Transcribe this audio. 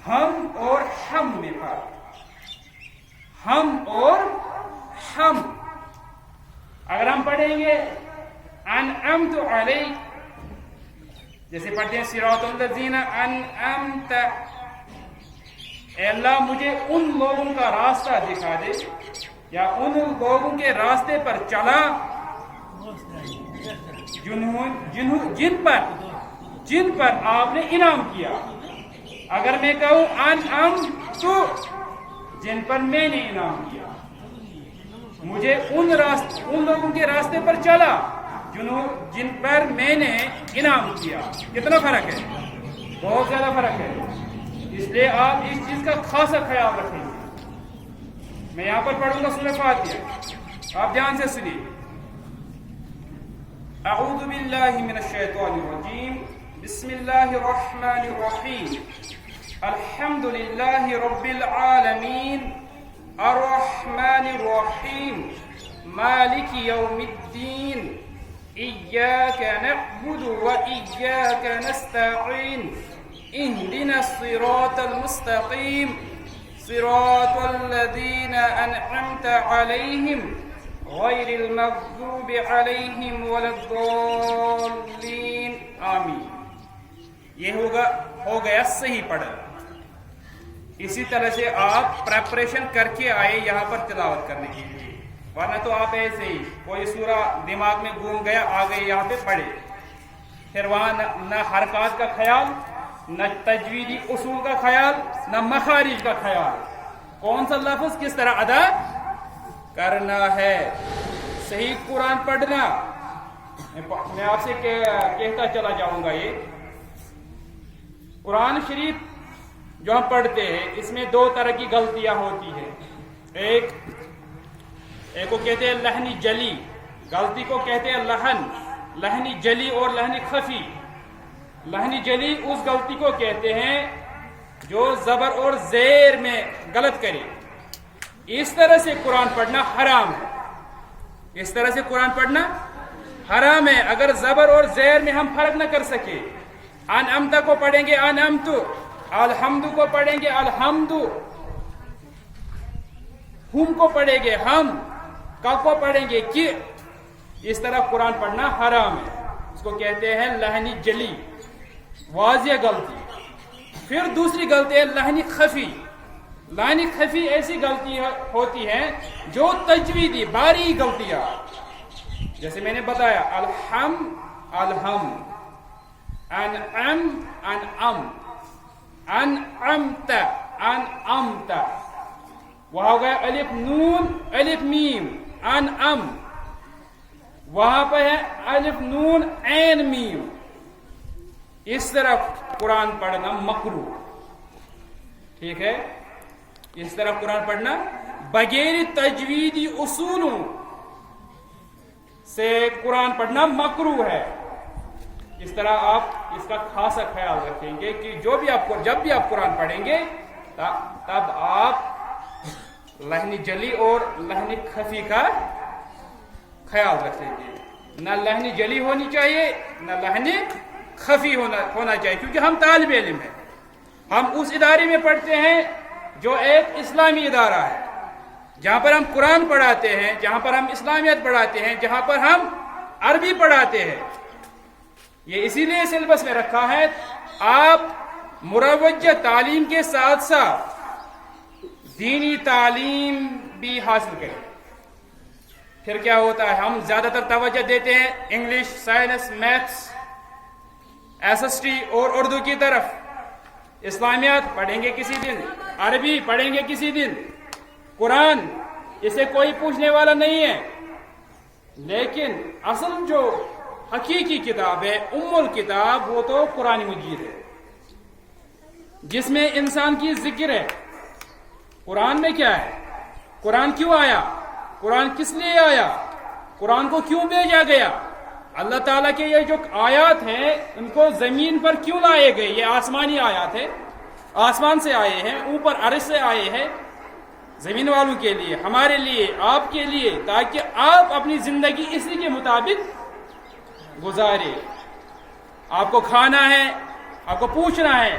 ہم اور ہم میں فرق. ہم اور ہم. اگر ہم پڑھیں گے انعمت علیہ، جیسے پڑھتے ہیں صراط الذین انعمت، اے اللہ مجھے ان لوگوں کا راستہ دکھا دے، یا ان لوگوں کے راستے پر چلا جن پر آپ نے انعام کیا. اگر میں کہوں انعمت، جن پر میں نے انعام کیا، مجھے ان لوگوں کے راستے پر چلا جن پر میں نے انعام کیا. کتنا فرق ہے؟ بہت زیادہ فرق ہے. اس لیے آپ اس چیز کا خاصا خیال رکھیں گے. میں یہاں پر پڑھوں گا سورہ فاتحہ، آپ دھیان سے سنیے. اعوذ باللہ من الشیطان الرجیم، بسم اللہ الرحمن الرحیم. الحمد للہ رب العالمین الرحمن الرحیم مالک یوم الدین ایاک نعبد و ایاک نستعین اهدنا الصراط المستقیم صراط الذین انعمت علیہم غیر المغضوب علیہم ولا الضالین آمین. یہ ہو گیا صحیح پڑھا. اسی طرح سے آپ پریپریشن کر کے آئے یہاں پر تلاوت کرنے کے لیے، ورنہ تو آپ ایسے ہی کوئی سورہ دماغ میں گھوم گیا، آ گئے یہاں پہ پڑھے، پھر وہاں نہ حرکات کا خیال، نہ تجویدی اصول کا خیال، نہ مخارج کا خیال، کون سا لفظ کس طرح ادا کرنا ہے. صحیح قرآن پڑھنا. میں آپ سے کہتا چلا جاؤں گا، یہ قرآن شریف جو ہم پڑھتے ہیں اس میں دو طرح کی غلطیاں ہوتی ہیں. ایک کو کہتے ہیں لحنی جلی، غلطی کو کہتے ہیں لحنی جلی اور لحنی خفی. لحنی جلی اس غلطی کو کہتے ہیں جو زبر اور زیر میں غلط کرے. اس طرح سے قرآن پڑھنا حرام ہے. اس طرح سے قرآن پڑھنا حرام ہے اگر زبر اور زیر میں ہم فرق نہ کر سکے. انعمت کو پڑھیں گے انعمت، الحمد کو پڑھیں گے الحمد، ہم کو پڑھیں گے ہم، کا کو پڑھیں گے کی. اس طرح قرآن پڑھنا حرام ہے. اس کو کہتے ہیں لحنی جلی، واضح غلطی. پھر دوسری غلطی ہے لحنی خفی. لحنی خفی ایسی غلطی ہوتی ہے جو تجویدی باریک غلطیاں، جیسے میں نے بتایا الحم، انعم، انعمت، وہاں ہو گیا الف نون الف میم انعم، وہاں پہ ہے الف نون عین میم. اس طرح قرآن پڑھنا مکروہ. ٹھیک ہے، اس طرح قرآن پڑھنا بغیر تجویدی اصولوں سے قرآن پڑھنا مکروہ ہے. اس طرح آپ اس کا خاصا خیال رکھیں گے کہ جب بھی آپ قرآن پڑھیں گے تب آپ لحنی جلی اور لحنی خفی کا خیال رکھیں گے. نہ لحنی جلی ہونی چاہیے نہ لحنی خفی ہونا چاہیے، کیونکہ ہم طالب علم ہیں. ہم اس ادارے میں پڑھتے ہیں جو ایک اسلامی ادارہ ہے، جہاں پر ہم قرآن پڑھاتے ہیں، جہاں پر ہم اسلامیات پڑھاتے ہیں، جہاں پر ہم عربی پڑھاتے ہیں. یہ اسی لیے سلیبس میں رکھا ہے آپ مروجہ تعلیم کے ساتھ ساتھ دینی تعلیم بھی حاصل کریں. پھر کیا ہوتا ہے، ہم زیادہ تر توجہ دیتے ہیں English, science, maths, S S T اور اردو کی طرف. اسلامیات پڑھیں گے کسی دن، عربی پڑھیں گے کسی دن، قرآن اسے کوئی پوچھنے والا نہیں ہے. لیکن اصل جو حقیقی کتاب ہے، ام الکتاب، وہ تو قرآن مجید ہے، جس میں انسان کی ذکر ہے. قرآن میں کیا ہے، قرآن کیوں آیا، قرآن کس لیے آیا، قرآن کو کیوں بھیجا گیا، اللہ تعالیٰ کے یہ جو آیات ہیں ان کو زمین پر کیوں لائے گئے. یہ آسمانی آیات ہے، آسمان سے آئے ہیں، اوپر عرش سے آئے ہیں، زمین والوں کے لیے، ہمارے لیے، آپ کے لیے، تاکہ آپ اپنی زندگی اسی کے مطابق گزارے. آپ کو کھانا ہے، آپ کو پوچھنا ہے،